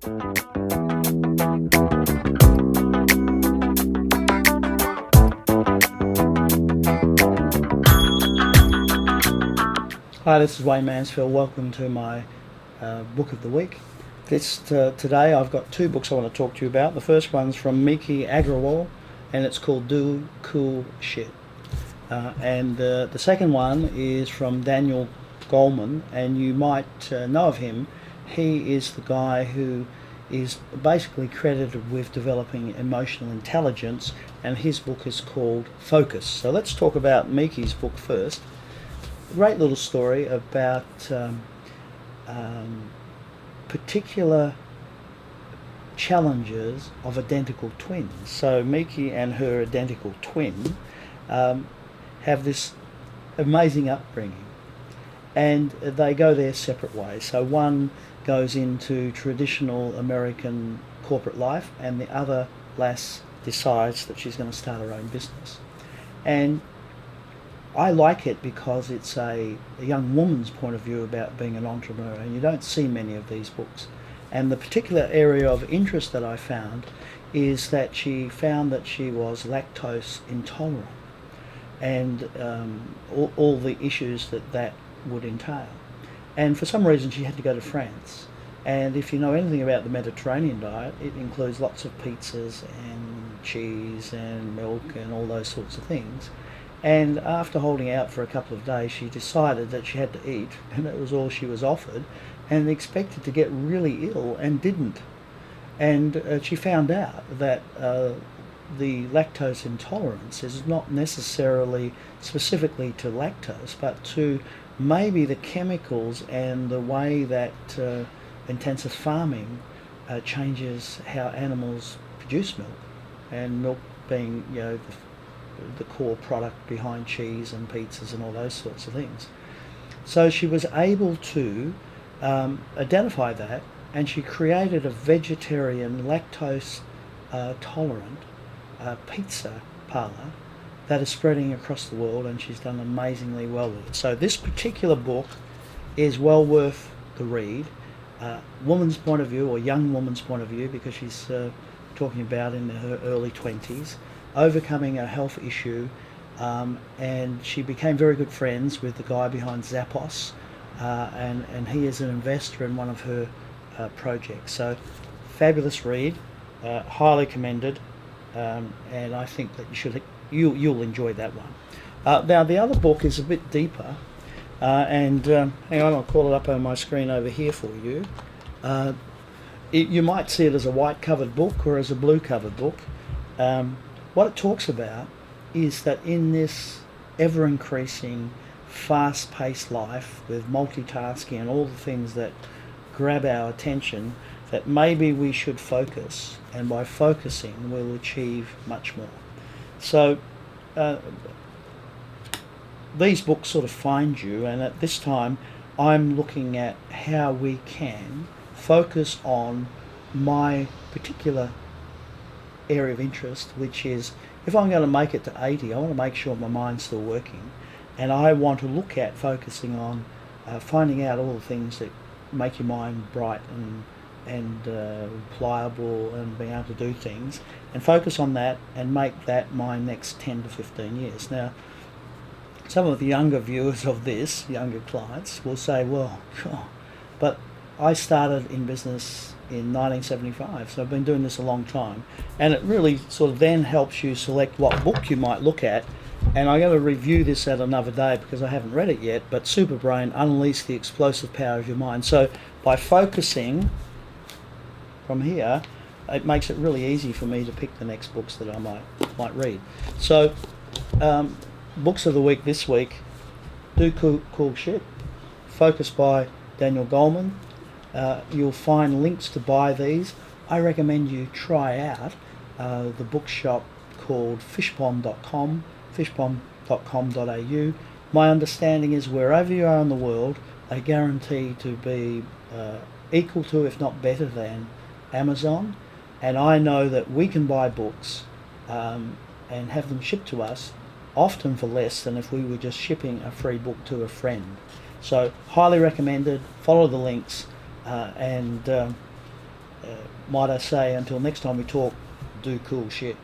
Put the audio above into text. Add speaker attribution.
Speaker 1: Hi, this is Mansfield. Welcome to my book of the week. Today I've got two books I want to talk to you about. The first one's from Miki Agrawal, and it's called Do Cool Shit. And the second one is from Daniel Golman, and you might know of him. He is the guy who is basically credited with developing emotional intelligence, and his book is called Focus. So let's talk about Miki's book first. Great little story about particular challenges of identical twins. So Miki and her identical twin have this amazing upbringing, and they go their separate ways. So one goes into traditional American corporate life, and the other lass decides that she's going to start her own business. And I like it because it's a young woman's point of view about being an entrepreneur, and you don't see many of these books. And the particular area of interest that I found is that she found that she was lactose intolerant, and all the issues that would entail. And for some reason she had to go to France. And if you know anything about the Mediterranean diet, it includes lots of pizzas and cheese and milk and all those sorts of things. And after holding out for a couple of days, she decided that she had to eat, and that was all she was offered, and expected to get really ill and didn't. And she found out that the lactose intolerance is not necessarily specifically to lactose, but to maybe the chemicals and the way that intensive farming changes how animals produce milk, and milk being, the core product behind cheese and pizzas and all those sorts of things. So she was able to identify that, and she created a vegetarian, lactose tolerant pizza parlour that is spreading across the world, and she's done amazingly well with it. So this particular book is well worth the read. Woman's point of view, or young woman's point of view, because she's talking about in her early 20s, overcoming a health issue, and she became very good friends with the guy behind Zappos, and he is an investor in one of her projects. So fabulous read, highly commended, and I think that you'll enjoy that one. Now the other book is a bit deeper, and hang on, I'll call it up on my screen over here for you. You might see it as a white covered book or as a blue covered book. What it talks about is that in this ever-increasing, fast-paced life with multitasking and all the things that grab our attention, that maybe we should focus, and by focusing we'll achieve much more. So these books sort of find you, and at this time I'm looking at how we can focus on my particular area of interest, which is, if I'm going to make it to 80, I want to make sure my mind's still working, and I want to look at focusing on finding out all the things that make your mind bright and pliable and being able to do things, and focus on that and make that my next 10 to 15 years. Now, some of the younger viewers of this, younger clients, will say, well, but I started in business in 1975, so I've been doing this a long time, and it really sort of then helps you select what book you might look at. And I'm going to review this at another day because I haven't read it yet, but Superbrain, Unleash the Explosive Power of Your Mind. So by focusing from here, it makes it really easy for me to pick the next books that I might read. So books of the week this week: Do Cool Shit, Focus by Daniel Golman. You'll find links to buy these. I recommend you try out the bookshop called fishpond.com, fishpond.com.au. My understanding is wherever you are in the world, they guarantee to be equal to, if not better than, Amazon. And I know that we can buy books and have them shipped to us, often for less than if we were just shipping a free book to a friend. So highly recommended. Follow the links, and might I say, until next time we talk, do cool shit.